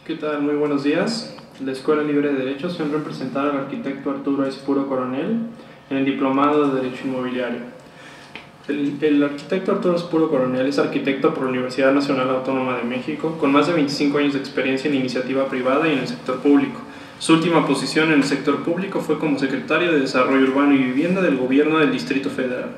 ¿Qué tal? Muy buenos días. La Escuela Libre de Derecho se honra en presentar al arquitecto Arturo Espuro Coronel en el Diplomado de Derecho Inmobiliario. El arquitecto Arturo Espuro Coronel es arquitecto por la Universidad Nacional Autónoma de México, con más de 25 años de experiencia en iniciativa privada y en el sector público. Su última posición en el sector público fue como secretario de Desarrollo Urbano y Vivienda del Gobierno del Distrito Federal.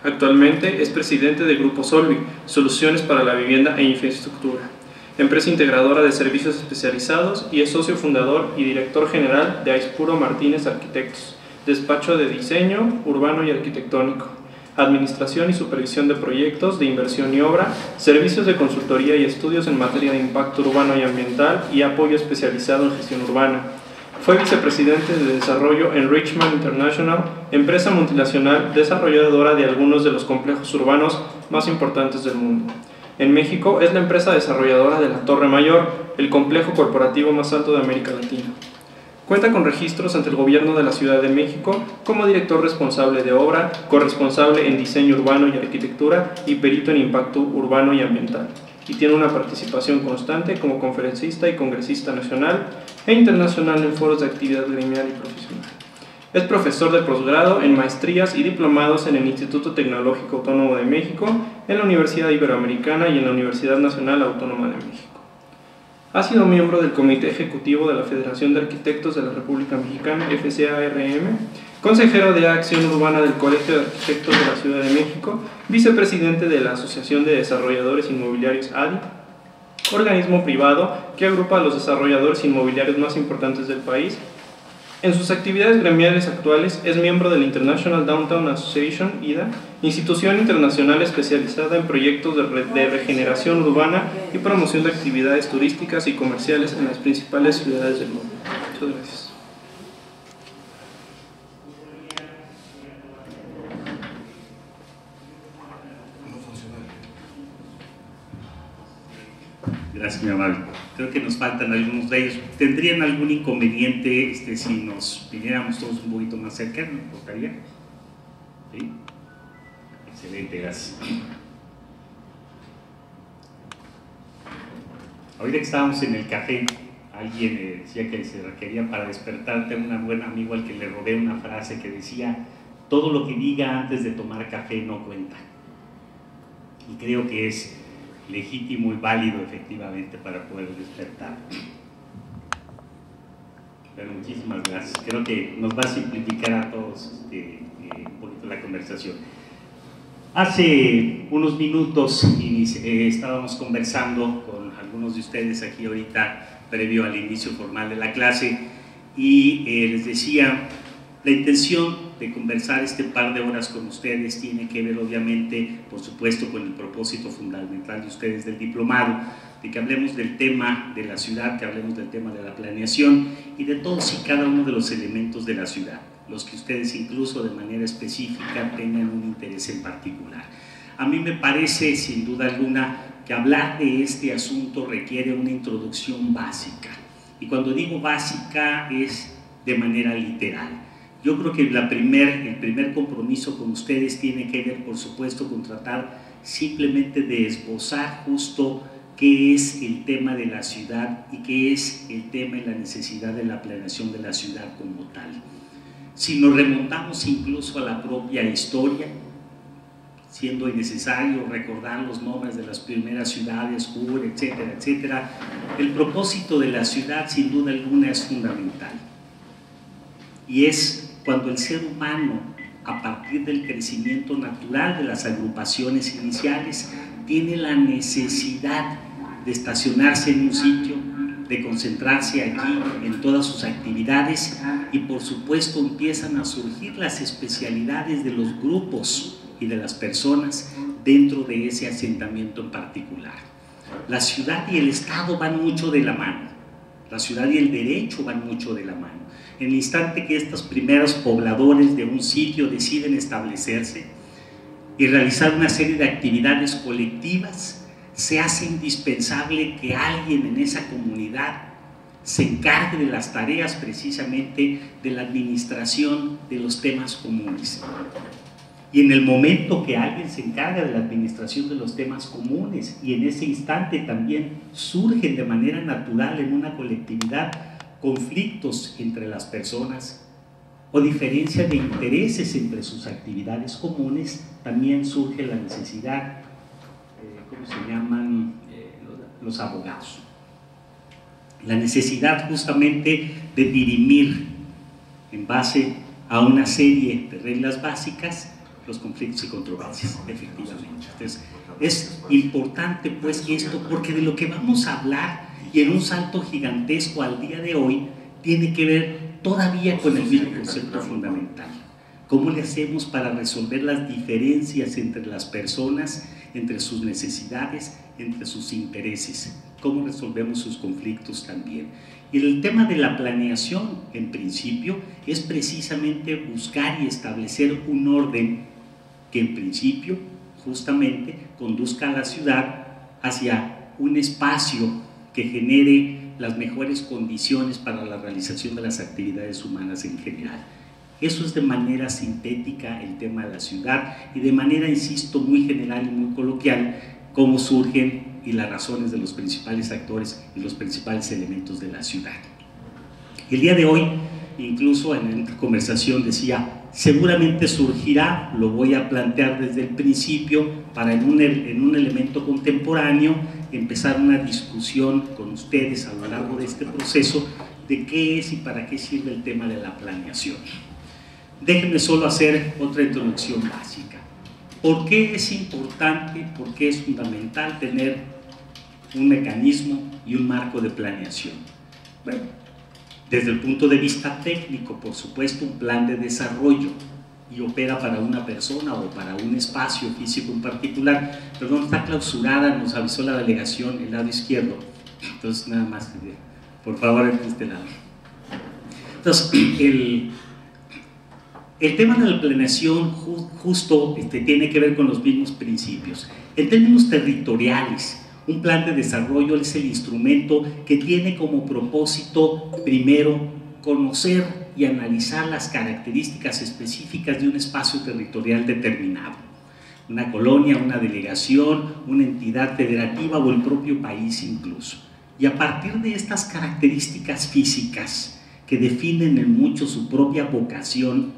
Actualmente es presidente del Grupo Solvi, Soluciones para la Vivienda e Infraestructura, empresa integradora de servicios especializados, y es socio fundador y director general de Aispuro Martínez Arquitectos, despacho de diseño urbano y arquitectónico, administración y supervisión de proyectos de inversión y obra, servicios de consultoría y estudios en materia de impacto urbano y ambiental y apoyo especializado en gestión urbana. Fue vicepresidente de desarrollo en Richmond International, empresa multinacional desarrolladora de algunos de los complejos urbanos más importantes del mundo. En México es la empresa desarrolladora de la Torre Mayor, el complejo corporativo más alto de América Latina. Cuenta con registros ante el Gobierno de la Ciudad de México como director responsable de obra, corresponsable en diseño urbano y arquitectura y perito en impacto urbano y ambiental. Y tiene una participación constante como conferencista y congresista nacional e internacional en foros de actividad gremial y profesional. Es profesor de posgrado en maestrías y diplomados en el Instituto Tecnológico Autónomo de México, en la Universidad Iberoamericana y en la Universidad Nacional Autónoma de México. Ha sido miembro del Comité Ejecutivo de la Federación de Arquitectos de la República Mexicana, FCARM, consejero de Acción Urbana del Colegio de Arquitectos de la Ciudad de México, vicepresidente de la Asociación de Desarrolladores Inmobiliarios ADI, organismo privado que agrupa a los desarrolladores inmobiliarios más importantes del país. En sus actividades gremiales actuales es miembro de la International Downtown Association, IDA, institución internacional especializada en proyectos de regeneración urbana y promoción de actividades turísticas y comerciales en las principales ciudades del mundo. Muchas gracias. Gracias, mi amable. Creo que nos faltan algunos de ellos. ¿Tendrían algún inconveniente si nos viniéramos todos un poquito más cerca? ¿No importaría? ¿Sí? Excelente, gracias. Ahorita que estábamos en el café, alguien decía que se requería para despertar. Tengo un buen amigo al que le robé una frase que decía: todo lo que diga antes de tomar café no cuenta. Y creo que es legítimo y válido efectivamente para poder despertar. Pero muchísimas gracias. Creo que nos va a simplificar a todos un poquito la conversación. Hace unos minutos estábamos conversando con algunos de ustedes aquí ahorita previo al inicio formal de la clase y les decía, la intención de conversar este par de horas con ustedes tiene que ver obviamente, por supuesto, con el propósito fundamental de ustedes del diplomado, de que hablemos del tema de la ciudad, que hablemos del tema de la planeación y de todos y cada uno de los elementos de la ciudad, los que ustedes incluso de manera específica tengan un interés en particular. A mí me parece, sin duda alguna, que hablar de este asunto requiere una introducción básica, y cuando digo básica es de manera literal. Yo creo que el primer compromiso con ustedes tiene que ver, por supuesto, con tratar simplemente de esbozar justo qué es el tema de la ciudad y qué es el tema y la necesidad de la planeación de la ciudad como tal. Si nos remontamos incluso a la propia historia, siendo necesario recordar los nombres de las primeras ciudades, Ur, etcétera, etcétera, el propósito de la ciudad sin duda alguna es fundamental. Y es cuando el ser humano, a partir del crecimiento natural de las agrupaciones iniciales, tiene la necesidad de estacionarse en un sitio, de concentrarse allí en todas sus actividades, y por supuesto empiezan a surgir las especialidades de los grupos y de las personas dentro de ese asentamiento en particular. La ciudad y el Estado van mucho de la mano, la ciudad y el derecho van mucho de la mano. En el instante que estos primeros pobladores de un sitio deciden establecerse y realizar una serie de actividades colectivas, se hace indispensable que alguien en esa comunidad se encargue de las tareas precisamente de la administración de los temas comunes. Y en el momento que alguien se encarga de la administración de los temas comunes y en ese instante también surgen de manera natural en una colectividad conflictos entre las personas o diferencia de intereses entre sus actividades comunes, también surge la necesidad, ¿cómo se llaman? Los abogados. La necesidad justamente de dirimir en base a una serie de reglas básicas los conflictos y controversias, efectivamente. Entonces, es importante pues esto, porque de lo que vamos a hablar y en un salto gigantesco al día de hoy tiene que ver todavía con el mismo concepto fundamental. ¿Cómo le hacemos para resolver las diferencias entre las personas, entre sus necesidades, entre sus intereses? ¿Cómo resolvemos sus conflictos también? Y el tema de la planeación, en principio, es precisamente buscar y establecer un orden que en principio, justamente, conduzca a la ciudad hacia un espacio que genere las mejores condiciones para la realización de las actividades humanas en general. Eso es de manera sintética el tema de la ciudad y de manera, insisto, muy general y muy coloquial, cómo surgen y las razones de los principales actores y los principales elementos de la ciudad. El día de hoy, incluso en esta conversación decía, seguramente surgirá, lo voy a plantear desde el principio, para en un elemento contemporáneo empezar una discusión con ustedes a lo largo de este proceso de qué es y para qué sirve el tema de la planeación. Déjenme solo hacer otra introducción básica. ¿Por qué es importante, por qué es fundamental tener un mecanismo y un marco de planeación? Bueno, desde el punto de vista técnico, por supuesto, un plan de desarrollo y opera para una persona o para un espacio físico en particular. Perdón, está clausurada, nos avisó la delegación, el lado izquierdo. Entonces, nada más, por favor, en este lado. Entonces, el tema de la planeación justo tiene que ver con los mismos principios. En términos territoriales, un plan de desarrollo es el instrumento que tiene como propósito, primero, conocer y analizar las características específicas de un espacio territorial determinado. Una colonia, una delegación, una entidad federativa o el propio país incluso. Y a partir de estas características físicas que definen en mucho su propia vocación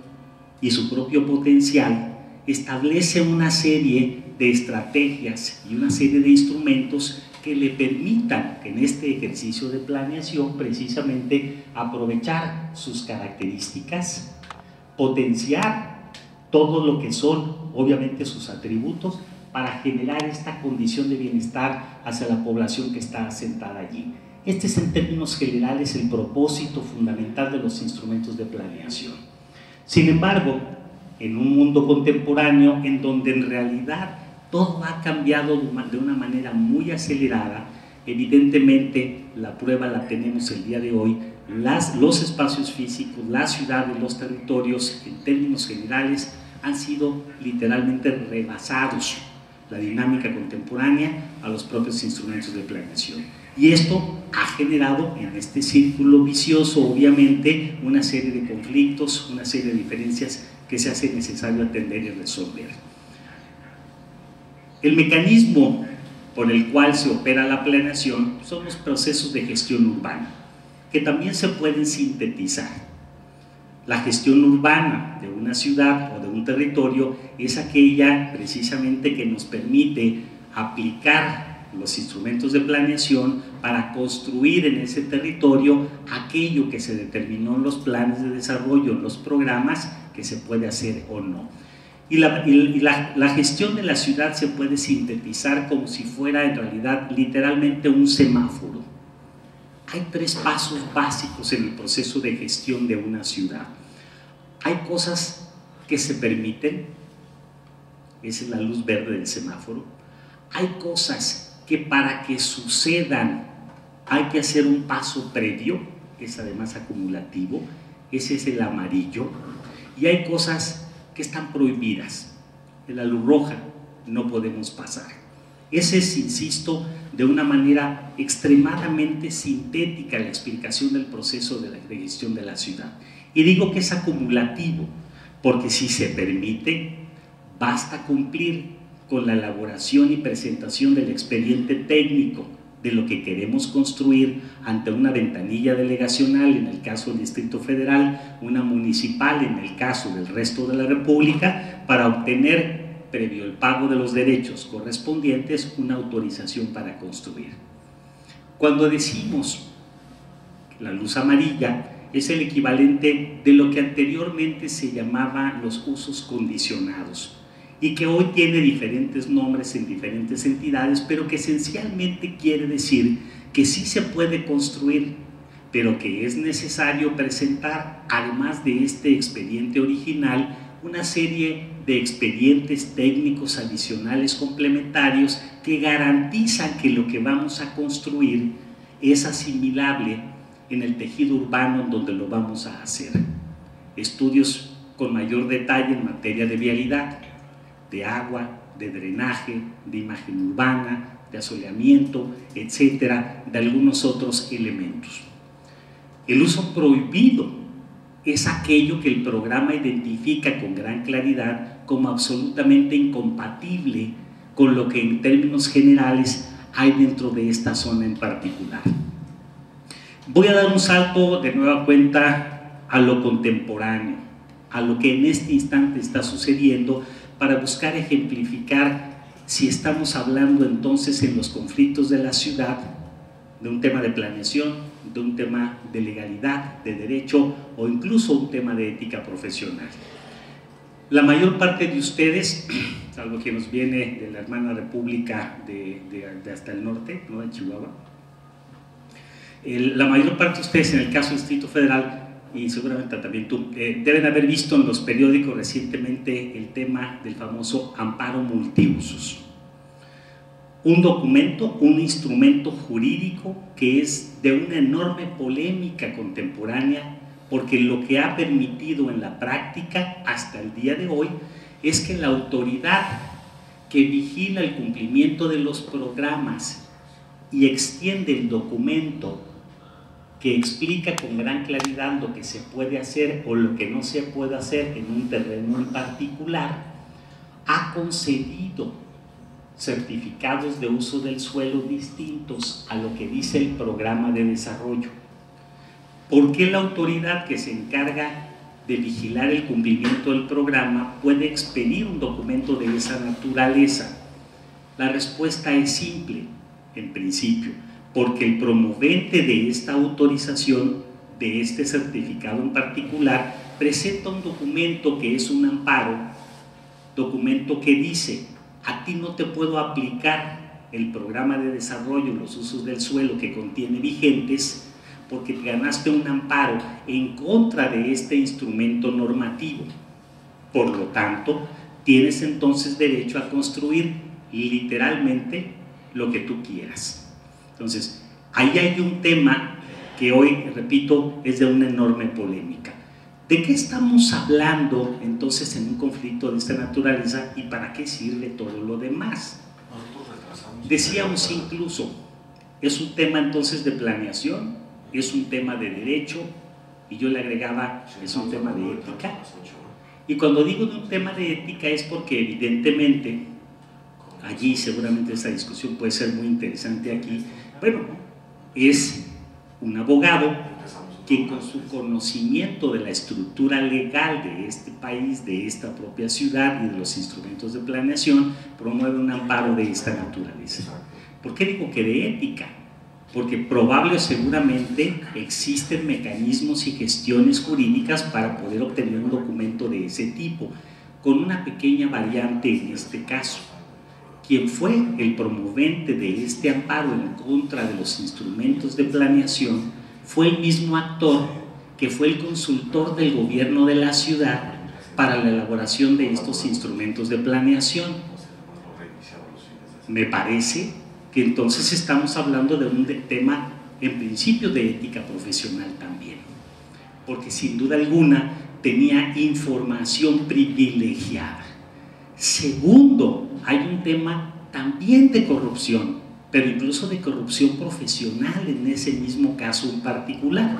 y su propio potencial, establece una serie de estrategias y una serie de instrumentos que le permitan en este ejercicio de planeación precisamente aprovechar sus características, potenciar todo lo que son obviamente sus atributos para generar esta condición de bienestar hacia la población que está asentada allí. Este es en términos generales el propósito fundamental de los instrumentos de planeación. Sin embargo, en un mundo contemporáneo en donde en realidad todo ha cambiado de una manera muy acelerada, evidentemente la prueba la tenemos el día de hoy, los espacios físicos, las ciudades, los territorios, en términos generales, han sido literalmente rebasados, la dinámica contemporánea, a los propios instrumentos de planeación. Y esto ha generado en este círculo vicioso, obviamente, una serie de conflictos, una serie de diferencias que se hace necesario atender y resolver. El mecanismo por el cual se opera la planeación son los procesos de gestión urbana, que también se pueden sintetizar. La gestión urbana de una ciudad o de un territorio es aquella precisamente que nos permite aplicar los instrumentos de planeación para construir en ese territorio aquello que se determinó en los planes de desarrollo, en los programas, que se puede hacer o no. Y la gestión de la ciudad se puede sintetizar como si fuera en realidad literalmente un semáforo. Hay tres pasos básicos en el proceso de gestión de una ciudad. Hay cosas que se permiten, esa es la luz verde del semáforo. Hay cosas que para que sucedan hay que hacer un paso previo, es además acumulativo, ese es el amarillo, y hay cosas que están prohibidas, en la luz roja no podemos pasar. Ese es, insisto, de una manera extremadamente sintética la explicación del proceso de gestión de la ciudad. Y digo que es acumulativo, porque si se permite, basta cumplir con la elaboración y presentación del expediente técnico de lo que queremos construir ante una ventanilla delegacional en el caso del Distrito Federal, una municipal en el caso del resto de la República, para obtener, previo el pago de los derechos correspondientes, una autorización para construir. Cuando decimos la luz amarilla, es el equivalente de lo que anteriormente se llamaba los usos condicionados y que hoy tiene diferentes nombres en diferentes entidades, pero que esencialmente quiere decir que sí se puede construir, pero que es necesario presentar, además de este expediente original, una serie de expedientes técnicos adicionales complementarios que garantizan que lo que vamos a construir es asimilable en el tejido urbano en donde lo vamos a hacer. Estudios con mayor detalle en materia de vialidad, de agua, de drenaje, de imagen urbana, de asoleamiento, etcétera, de algunos otros elementos. El uso prohibido es aquello que el programa identifica con gran claridad como absolutamente incompatible con lo que en términos generales hay dentro de esta zona en particular. Voy a dar un salto de nueva cuenta a lo contemporáneo, a lo que en este instante está sucediendo, para buscar ejemplificar si estamos hablando entonces en los conflictos de la ciudad de un tema de planeación, de un tema de legalidad, de derecho o incluso un tema de ética profesional. La mayor parte de ustedes, salvo que nos viene de la hermana república de hasta el norte, ¿no?, de Chihuahua, la mayor parte de ustedes en el caso del Distrito Federal, y seguramente también tú, deben haber visto en los periódicos recientemente el tema del famoso amparo multiusos. Un documento, un instrumento jurídico que es de una enorme polémica contemporánea, porque lo que ha permitido en la práctica hasta el día de hoy es que la autoridad que vigila el cumplimiento de los programas y extiende el documento que explica con gran claridad lo que se puede hacer o lo que no se puede hacer en un terreno en particular, ha concedido certificados de uso del suelo distintos a lo que dice el programa de desarrollo. ¿Por qué la autoridad que se encarga de vigilar el cumplimiento del programa puede expedir un documento de esa naturaleza? La respuesta es simple, en principio, porque el promovente de esta autorización, de este certificado en particular, presenta un documento que es un amparo, documento que dice: a ti no te puedo aplicar el programa de desarrollo, los usos del suelo que contiene vigentes, porque te ganaste un amparo en contra de este instrumento normativo. Por lo tanto, tienes entonces derecho a construir literalmente lo que tú quieras. Entonces, ahí hay un tema que hoy, repito, es de una enorme polémica. ¿De qué estamos hablando entonces en un conflicto de esta naturaleza y para qué sirve todo lo demás? Decíamos incluso, es un tema entonces de planeación, es un tema de derecho, y yo le agregaba, es un tema de ética. Y cuando digo de un tema de ética es porque evidentemente, allí seguramente esta discusión puede ser muy interesante aquí, bueno, es un abogado que con su conocimiento de la estructura legal de este país, de esta propia ciudad y de los instrumentos de planeación, promueve un amparo de esta naturaleza. ¿Por qué digo que de ética? Porque probable o seguramente existen mecanismos y gestiones jurídicas para poder obtener un documento de ese tipo, con una pequeña variante en este caso. Quien fue el promovente de este amparo en contra de los instrumentos de planeación fue el mismo actor que fue el consultor del gobierno de la ciudad para la elaboración de estos instrumentos de planeación. Me parece que entonces estamos hablando de un tema en principio de ética profesional también, porque sin duda alguna tenía información privilegiada. Segundo, hay un tema también de corrupción, pero incluso de corrupción profesional en ese mismo caso en particular.